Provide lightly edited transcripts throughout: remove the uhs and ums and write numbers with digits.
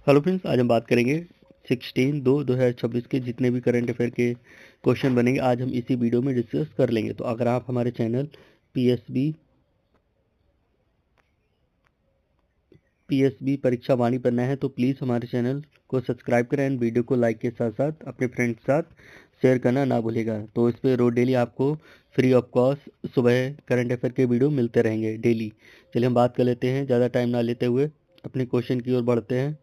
Hello friends, आज हम बात करेंगे 16/2/2026 के जितने भी करंट अफेयर के क्वेश्चन बनेंगे आज हम इसी वीडियो में डिस्कस कर लेंगे। तो अगर आप हमारे चैनल पीएसबी परीक्षा वाणी पर नए हैं तो प्लीज़ हमारे चैनल को सब्सक्राइब करें एंड वीडियो को लाइक के साथ साथ अपने फ्रेंड्स के साथ शेयर करना ना भूलिएगा। तो इस पर रोज डेली आपको फ्री ऑफ कॉस्ट सुबह करंट अफेयर के वीडियो मिलते रहेंगे डेली। चलिए हम बात कर लेते हैं, ज़्यादा टाइम ना लेते हुए अपने क्वेश्चन की ओर बढ़ते हैं।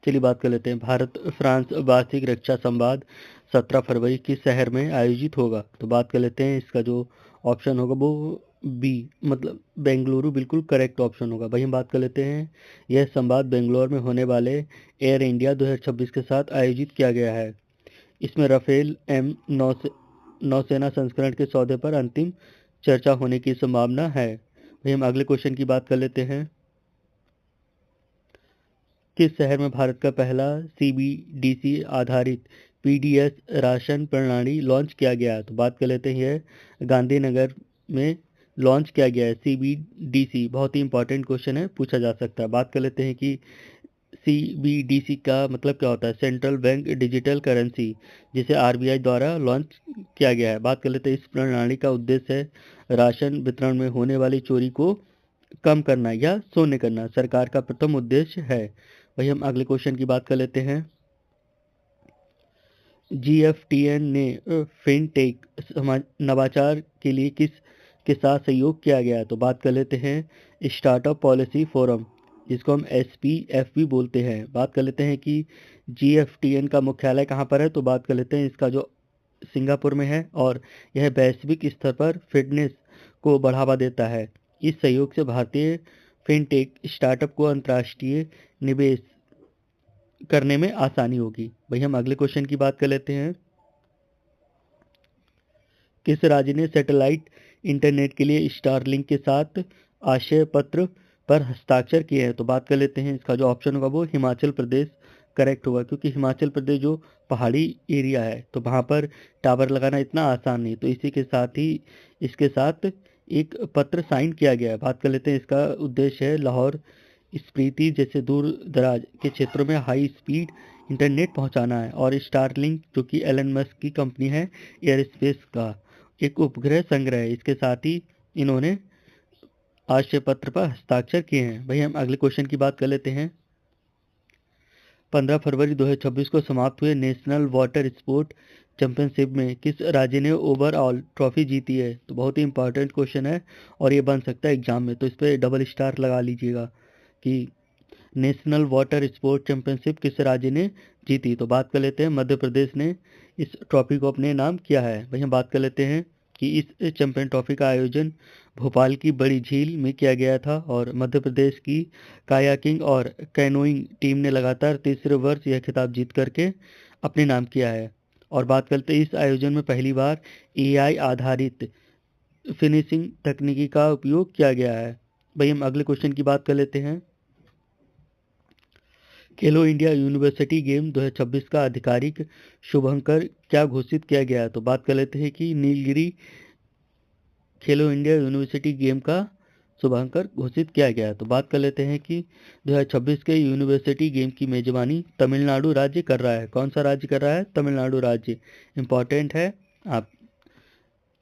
चलिए बात कर लेते हैं। भारत फ्रांस वार्षिक रक्षा संवाद 17 फरवरी किस शहर में आयोजित होगा? तो बात कर लेते हैं, इसका जो ऑप्शन होगा वो बी मतलब बेंगलुरु बिल्कुल करेक्ट ऑप्शन होगा। भाई हम बात कर लेते हैं, यह संवाद बेंगलोर में होने वाले एयर इंडिया 2026 के साथ आयोजित किया गया है। इसमें राफेल नौसेना संस्करण के सौदे पर अंतिम चर्चा होने की संभावना है। भाई हम अगले क्वेश्चन की बात कर लेते हैं। किस शहर में भारत का पहला सीबीडीसी आधारित पीडीएस राशन प्रणाली लॉन्च किया गया? तो बात कर लेते हैं, गांधीनगर में लॉन्च किया गया है सीबीडीसी। बहुत ही इंपॉर्टेंट क्वेश्चन है, पूछा जा सकता है। बात कर लेते हैं कि सीबीडीसी का मतलब क्या होता है? सेंट्रल बैंक डिजिटल करेंसी, जिसे आरबीआई द्वारा लॉन्च किया गया है। बात कर लेते हैं, इस प्रणाली का उद्देश्य है राशन वितरण में होने वाली चोरी को कम करना या शून्य करना, सरकार का प्रथम उद्देश्य है। वही हम अगले क्वेश्चन की बात कर लेते हैं। जीएफटीएन ने फिनटेक नवाचार के लिए किस के साथ सहयोग किया गया है? तो बात कर लेते हैं स्टार्टअप पॉलिसी फोरम, जिसको हम एसपीएफ भी बोलते हैं। बात कर लेते हैं कि जीएफटीएन का मुख्यालय कहाँ पर है? तो बात कर लेते हैं, इसका जो सिंगापुर में है और यह वैश्विक स्तर पर फिटनेस को बढ़ावा देता है। इस सहयोग से भारतीय फिनटेक स्टार्टअप को अंतर्राष्ट्रीय निवेश करने में आसानी होगी। भाई हम अगले क्वेश्चन की बात कर लेते हैं। किस राज्य ने सैटेलाइट इंटरनेट के लिए स्टारलिंक के साथ आशय पत्र पर हस्ताक्षर किए हैं? तो बात कर लेते हैं, इसका जो ऑप्शन होगा वो हिमाचल प्रदेश करेक्ट होगा, क्योंकि हिमाचल प्रदेश जो पहाड़ी एरिया है तो वहाँ पर टावर लगाना इतना आसान नहीं। तो इसी के साथ ही इसके साथ एक पत्र साइन किया गया है। बात कर लेते हैं, इसका उद्देश्य है लाहौर स्पीति जैसे दूर दराज के क्षेत्रों में हाई स्पीड इंटरनेट पहुंचाना है। और स्टारलिंक जो कि एलन मस्क की कंपनी है एयर स्पेस का एक उपग्रह संग्रह है। इसके साथ ही इन्होंने आशय पत्र पर हस्ताक्षर किए हैं। भाई हम अगले क्वेश्चन की बात कर लेते हैं। 15 फरवरी 2026 को समाप्त हुए नेशनल वाटर स्पोर्ट चैंपियनशिप में किस राज्य ने ओवरऑल ट्रॉफी जीती है? तो बहुत ही इंपॉर्टेंट क्वेश्चन है और ये बन सकता है एग्जाम में, तो इस पर डबल स्टार लगा लीजिएगा कि नेशनल वाटर स्पोर्ट चैंपियनशिप किस राज्य ने जीती? तो बात कर लेते हैं, मध्य प्रदेश ने इस ट्रॉफी को अपने नाम किया है। भाई हम बात कर लेते हैं कि इस चैंपियन ट्रॉफी का आयोजन भोपाल की बड़ी झील में किया गया था और मध्य प्रदेश की कायाकिंग और कैनोइंग टीम ने लगातार तीसरे वर्ष यह खिताब जीत करके अपने नाम किया है। और बात करते हैं, इस आयोजन में पहली बार एआई आधारित फिनिशिंग तकनीकी का उपयोग किया गया है। भाई हम अगले क्वेश्चन की बात कर लेते हैं। खेलो इंडिया यूनिवर्सिटी गेम 2026 का आधिकारिक शुभंकर क्या घोषित किया गया है? तो बात कर लेते हैं कि नीलगिरी खेलो इंडिया यूनिवर्सिटी गेम का शुभांकर घोषित किया गया है। तो बात कर लेते हैं कि 2026 के यूनिवर्सिटी गेम की मेजबानी तमिलनाडु राज्य कर रहा है। कौन सा राज्य कर रहा है? तमिलनाडु राज्य। इंपॉर्टेंट है, आप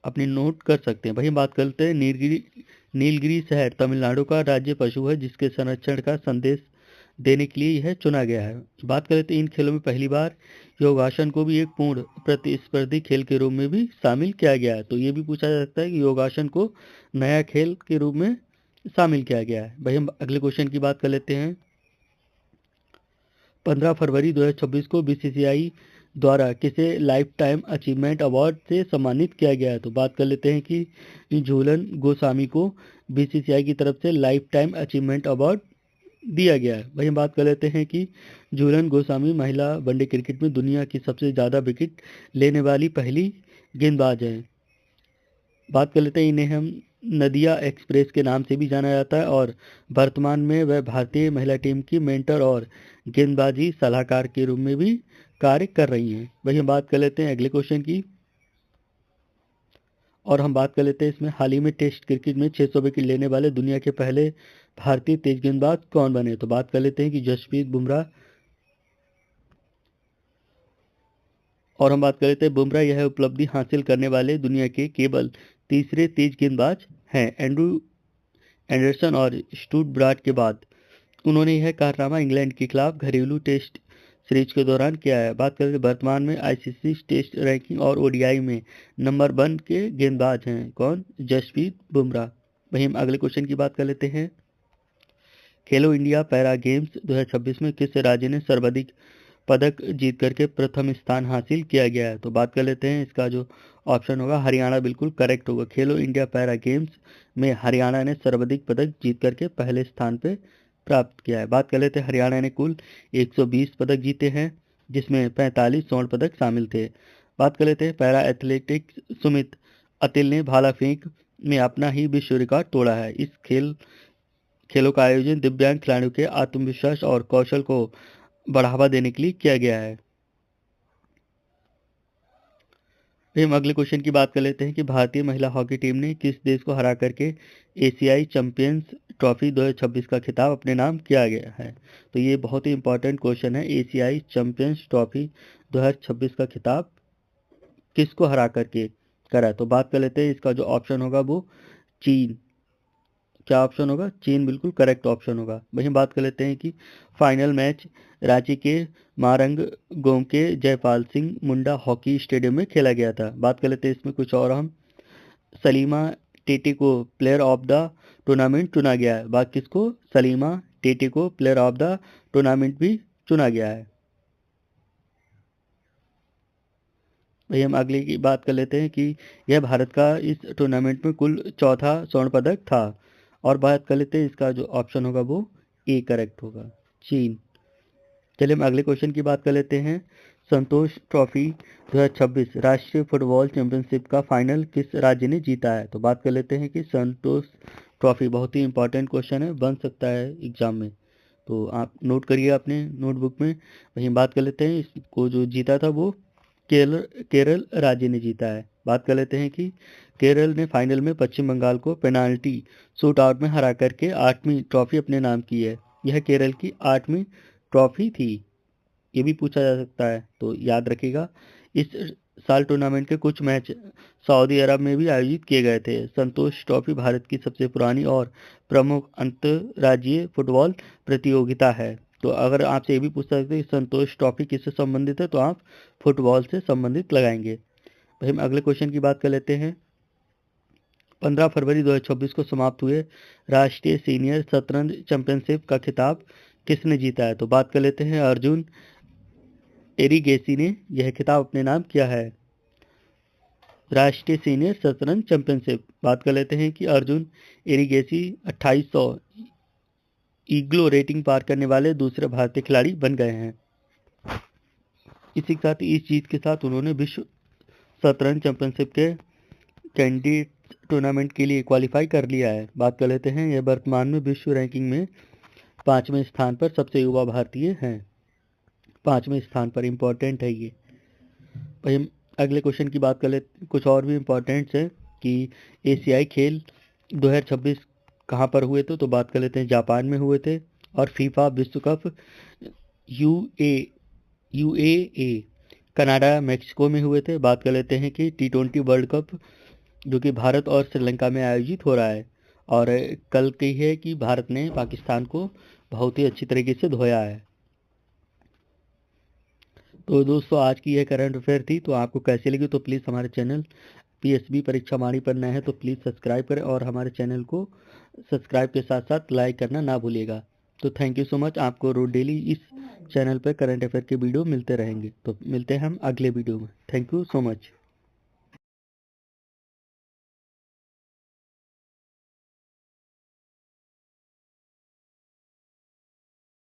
अपनी नोट कर सकते हैं। भाई बात करते हैं नीलगिरी शहर तमिलनाडु का राज्य पशु है, जिसके संरक्षण का संदेश देने के लिए यह चुना गया है। बात करें तो इन खेलों में पहली बार योगासन को भी एक पूर्ण प्रतिस्पर्धी खेल के रूप में भी शामिल किया गया है। तो ये भी पूछा जा सकता है कि योगासन को नया खेल के रूप में शामिल किया गया है। भाई हम अगले क्वेश्चन की बात कर लेते हैं। 15 फरवरी 2026 को बीसीसीआई द्वारा किसे लाइफ टाइम अचीवमेंट अवार्ड से सम्मानित किया गया है? तो बात कर लेते हैं कि झूलन गोस्वामी को बीसीसीआई की तरफ से लाइफ टाइम अचीवमेंट अवार्ड दिया गया है। वहीं बात कर लेते हैं कि झूलन गोस्वामी महिला वनडे क्रिकेट में दुनिया की सबसे ज़्यादा विकेट लेने वाली पहली गेंदबाज हैं। बात कर लेते हैं, इन्हें हम नदिया एक्सप्रेस के नाम से भी जाना जाता है और वर्तमान में वह भारतीय महिला टीम की मेंटर और गेंदबाजी सलाहकार के रूप में भी कार्य कर रही हैं। वही हम बात कर लेते हैं अगले क्वेश्चन की। और हम बात कर लेते हैं इसमें हाल ही में टेस्ट क्रिकेट में 600 विकेट लेने वाले दुनिया के पहले भारतीय तेज गेंदबाज कौन बने। तो बात कर लेते हैं कि जसप्रीत बुमराह। और हम बात कर लेते हैं बुमराह यह उपलब्धि हासिल करने वाले दुनिया के केवल तीसरे तेज गेंदबाज हैं। एंड्रू एंडरसन और स्टुअर्ट ब्रॉड के बाद उन्होंने यह कारनामा इंग्लैंड के खिलाफ घरेलू टेस्ट सीरीज के दौरान किया है। बात करें वर्तमान में आईसीसी टेस्ट रैंकिंग और ओडीआई में नंबर 1 के गेंदबाज हैं कौन, जसप्रीत बुमराह। वहीं हम अगले क्वेश्चन की बात कर लेते हैं। खेलो इंडिया पैरा गेम्स 2026 में किस राज्य ने सर्वाधिक पदक जीत करके प्रथम स्थान हासिल किया गया है। तो बात कर लेते हैं इसका जो ऑप्शन होगा हरियाणा बिल्कुल करेक्ट होगा। खेलो इंडिया पैरा गेम्स में हरियाणा ने सर्वाधिक पदक जीत करके पहले स्थान पे प्राप्त किया है। बात कर लेते हैं हरियाणा ने कुल 120 पदक जीते हैं जिसमें 45 स्वर्ण पदक शामिल थे। बात कर लेते हैं पैरा एथलेटिक्स सुमित अतिल ने भाला फेंक में अपना ही विश्व रिकॉर्ड तोड़ा है। इस खेलों का आयोजन दिव्यांग खिलाड़ियों के आत्मविश्वास और कौशल को बढ़ावा देने के लिए किया गया है। फिर हम अगले क्वेश्चन की बात कर लेते हैं कि भारतीय महिला हॉकी टीम ने किस देश को हरा करके एशियाई चैंपियंस ट्रॉफी 2026 का खिताब अपने नाम किया गया है। तो ये बहुत ही इंपॉर्टेंट क्वेश्चन है। एशियाई चैंपियंस ट्रॉफी 2026 का खिताब किसको हरा करके करा है। तो बात कर लेते हैं इसका जो ऑप्शन होगा वो चीन। क्या ऑप्शन होगा, चीन बिल्कुल करेक्ट ऑप्शन होगा। वहीं बात कर लेते हैं कि फाइनल मैच रांची के मारंग गोम के जयपाल सिंह मुंडा हॉकी स्टेडियम में खेला गया था। बात कर लेते हैं इसमें कुछ और हम सलीमा टेटी को प्लेयर ऑफ द टूर्नामेंट चुना गया है। बात किसको, सलीमा टेटी को प्लेयर ऑफ द टूर्नामेंट भी चुना गया है। वही हम अगले की बात कर लेते हैं कि यह भारत का इस टूर्नामेंट में कुल चौथा स्वर्ण पदक था। और बात कर लेते हैं इसका जो ऑप्शन होगा वो ए करेक्ट होगा, चीन। चलिए हम अगले क्वेश्चन की बात कर लेते हैं। संतोष ट्रॉफी 2026 राष्ट्रीय फुटबॉल चैंपियनशिप का फाइनल किस राज्य ने जीता है। तो बात कर लेते हैं कि संतोष ट्रॉफी बहुत ही इंपॉर्टेंट क्वेश्चन है, बन सकता है एग्जाम में, तो आप नोट करिए अपने नोटबुक में। वहीं बात कर लेते हैं इसको जो जीता था वो केरल राज्य ने जीता है। बात कर लेते हैं कि केरल ने फाइनल में पश्चिम बंगाल को पेनाल्टी शूट आउट में हरा करके 8वीं ट्रॉफी अपने नाम की है। यह केरल की 8वीं ट्रॉफी थी, ये भी पूछा जा सकता है, तो याद रखिएगा। इस साल टूर्नामेंट के कुछ मैच सऊदी अरब में भी आयोजित किए गए थे। संतोष ट्रॉफी भारत की सबसे पुरानी और प्रमुख अंतर्राज्यीय फुटबॉल प्रतियोगिता है। तो अगर आपसे ये भी पूछ सकते हैं संतोष ट्रॉफी किससे संबंधित है, तो आप फुटबॉल से संबंधित लगाएंगे। भाई हम अगले क्वेश्चन की बात कर लेते हैं। 15 फरवरी 2026 को समाप्त हुए राष्ट्रीय सीनियर शतरंज चैंपियनशिप का खिताब किसने जीता है। तो बात कर लेते हैं अर्जुन एरिगेसी ने यह खिताब अपने नाम किया है, राष्ट्रीय सीनियर शतरंज चैंपियनशिप। बात कर लेते हैं कि अर्जुन एरिगेसी 2800 ईग्लो रेटिंग पार करने वाले दूसरे भारतीय खिलाड़ी बन गए हैं। इसी के साथ इस जीत के साथ उन्होंने विश्व शतरंज चैंपियनशिप के कैंडिडेट टूर्नामेंट के लिए क्वालिफाई कर लिया है। बात कर लेते हैं, यह वर्तमान में विश्व रैंकिंग में 5वें स्थान पर सबसे युवा भारतीय हैं, 5वें स्थान पर। इम्पोर्टेंट है ये। भाई हम अगले क्वेश्चन की बात कर लेते, कुछ और भी इम्पोर्टेंट्स है कि एशियाई खेल 2026 कहाँ पर हुए थे। तो बात कर लेते हैं जापान में हुए थे। और फीफा विश्व कप यूएए कनाडा मैक्सिको में हुए थे। बात कर लेते हैं कि T20 वर्ल्ड कप जो कि भारत और श्रीलंका में आयोजित हो रहा है, और कल की है कि भारत ने पाकिस्तान को बहुत ही अच्छी तरीके से धोया है। तो दोस्तों आज की यह करंट अफेयर थी, तो आपको कैसी लगी तो प्लीज़ हमारे चैनल PSB परीक्षा माणी पर नए हैं तो प्लीज़ सब्सक्राइब करें और हमारे चैनल को सब्सक्राइब के साथ साथ लाइक करना ना भूलिएगा। तो थैंक यू सो मच। आपको रोज डेली इस चैनल पर करंट अफेयर के वीडियो मिलते रहेंगे। तो मिलते हैं हम अगले वीडियो में। Thank you so much.